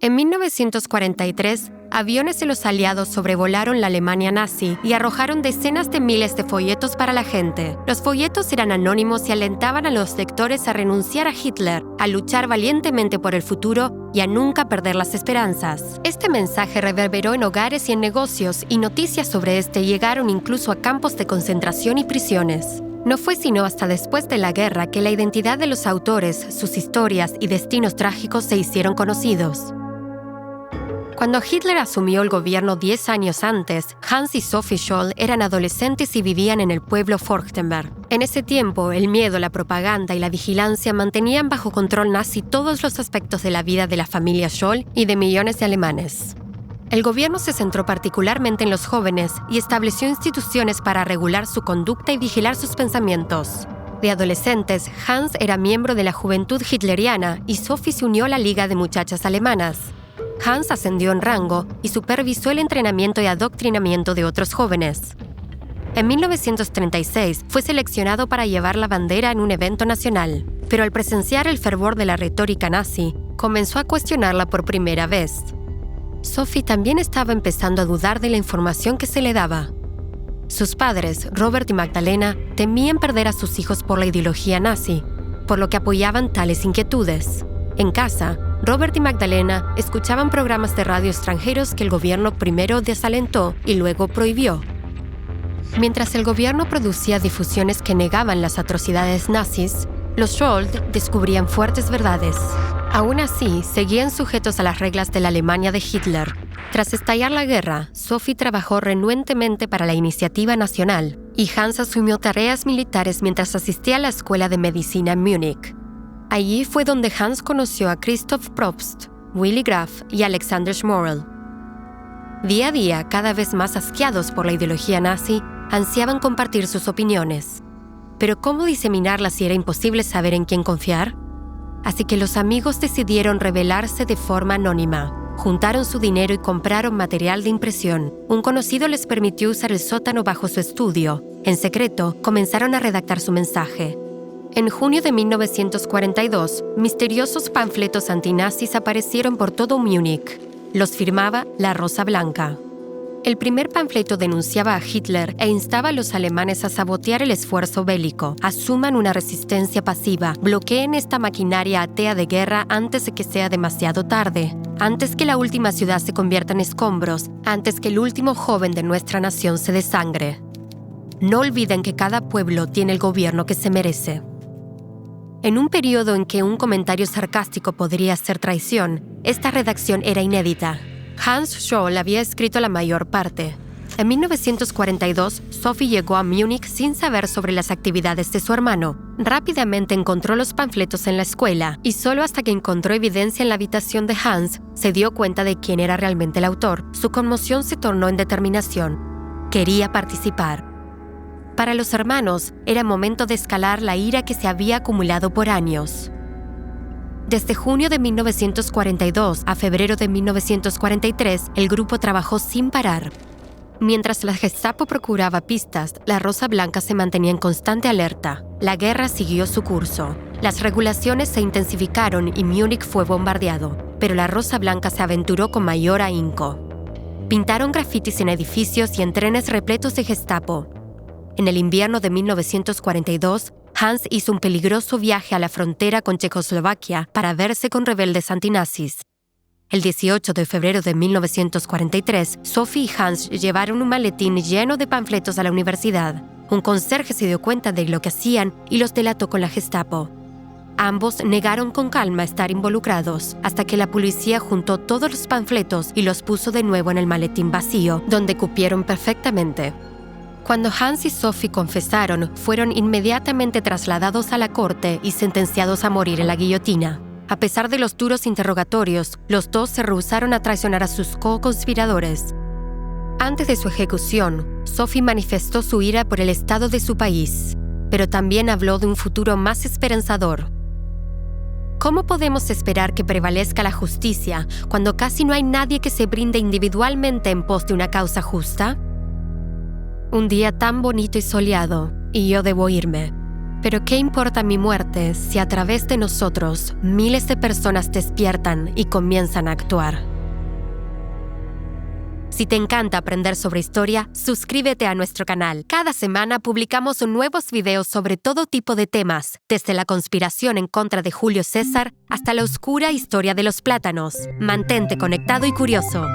En 1943, aviones de los aliados sobrevolaron la Alemania nazi y arrojaron decenas de miles de folletos para la gente. Los folletos eran anónimos y alentaban a los lectores a renunciar a Hitler, a luchar valientemente por el futuro y a nunca perder las esperanzas. Este mensaje reverberó en hogares y en negocios, y noticias sobre este llegaron incluso a campos de concentración y prisiones. No fue sino hasta después de la guerra que la identidad de los autores, sus historias y destinos trágicos se hicieron conocidos. Cuando Hitler asumió el gobierno 10 años antes, Hans y Sophie Scholl eran adolescentes y vivían en el pueblo Forchtenberg. En ese tiempo, el miedo, la propaganda y la vigilancia mantenían bajo control nazi todos los aspectos de la vida de la familia Scholl y de millones de alemanes. El gobierno se centró particularmente en los jóvenes y estableció instituciones para regular su conducta y vigilar sus pensamientos. De adolescentes, Hans era miembro de la Juventud Hitleriana y Sophie se unió a la Liga de Muchachas Alemanas. Hans ascendió en rango y supervisó el entrenamiento y adoctrinamiento de otros jóvenes. En 1936 fue seleccionado para llevar la bandera en un evento nacional, pero al presenciar el fervor de la retórica nazi, comenzó a cuestionarla por primera vez. Sophie también estaba empezando a dudar de la información que se le daba. Sus padres, Robert y Magdalena, temían perder a sus hijos por la ideología nazi, por lo que apoyaban tales inquietudes. En casa, Robert y Magdalena escuchaban programas de radio extranjeros que el gobierno primero desalentó y luego prohibió. Mientras el gobierno producía difusiones que negaban las atrocidades nazis, los Scholl descubrían fuertes verdades. Aún así, seguían sujetos a las reglas de la Alemania de Hitler. Tras estallar la guerra, Sophie trabajó renuentemente para la Iniciativa Nacional y Hans asumió tareas militares mientras asistía a la Escuela de Medicina en Múnich. Allí fue donde Hans conoció a Christoph Probst, Willy Graf y Alexander Schmorell. Día a día, cada vez más asqueados por la ideología nazi, ansiaban compartir sus opiniones. Pero ¿cómo diseminarlas si era imposible saber en quién confiar? Así que los amigos decidieron rebelarse de forma anónima. Juntaron su dinero y compraron material de impresión. Un conocido les permitió usar el sótano bajo su estudio. En secreto, comenzaron a redactar su mensaje. En junio de 1942, misteriosos panfletos antinazis aparecieron por todo Múnich. Los firmaba La Rosa Blanca. El primer panfleto denunciaba a Hitler e instaba a los alemanes a sabotear el esfuerzo bélico. Asuman una resistencia pasiva, bloqueen esta maquinaria atea de guerra antes de que sea demasiado tarde, antes que la última ciudad se convierta en escombros, antes que el último joven de nuestra nación se desangre. No olviden que cada pueblo tiene el gobierno que se merece. En un periodo en que un comentario sarcástico podría ser traición, esta redacción era inédita. Hans Scholl había escrito la mayor parte. En 1942, Sophie llegó a Múnich sin saber sobre las actividades de su hermano. Rápidamente encontró los panfletos en la escuela y solo hasta que encontró evidencia en la habitación de Hans se dio cuenta de quién era realmente el autor. Su conmoción se tornó en determinación. Quería participar. Para los hermanos, era momento de escalar la ira que se había acumulado por años. Desde junio de 1942 a febrero de 1943, el grupo trabajó sin parar. Mientras la Gestapo procuraba pistas, la Rosa Blanca se mantenía en constante alerta. La guerra siguió su curso. Las regulaciones se intensificaron y Múnich fue bombardeado, pero la Rosa Blanca se aventuró con mayor ahínco. Pintaron grafitis en edificios y en trenes repletos de Gestapo. En el invierno de 1942, Hans hizo un peligroso viaje a la frontera con Checoslovaquia para verse con rebeldes antinazis. El 18 de febrero de 1943, Sophie y Hans llevaron un maletín lleno de panfletos a la universidad. Un conserje se dio cuenta de lo que hacían y los delató con la Gestapo. Ambos negaron con calma estar involucrados, hasta que la policía juntó todos los panfletos y los puso de nuevo en el maletín vacío, donde cupieron perfectamente. Cuando Hans y Sophie confesaron, fueron inmediatamente trasladados a la corte y sentenciados a morir en la guillotina. A pesar de los duros interrogatorios, los dos se rehusaron a traicionar a sus co-conspiradores. Antes de su ejecución, Sophie manifestó su ira por el estado de su país, pero también habló de un futuro más esperanzador. ¿Cómo podemos esperar que prevalezca la justicia cuando casi no hay nadie que se brinde individualmente en pos de una causa justa? Un día tan bonito y soleado, y yo debo irme. Pero ¿qué importa mi muerte si a través de nosotros miles de personas despiertan y comienzan a actuar? Si te encanta aprender sobre historia, suscríbete a nuestro canal. Cada semana publicamos nuevos videos sobre todo tipo de temas, desde la conspiración en contra de Julio César hasta la oscura historia de los plátanos. Mantente conectado y curioso.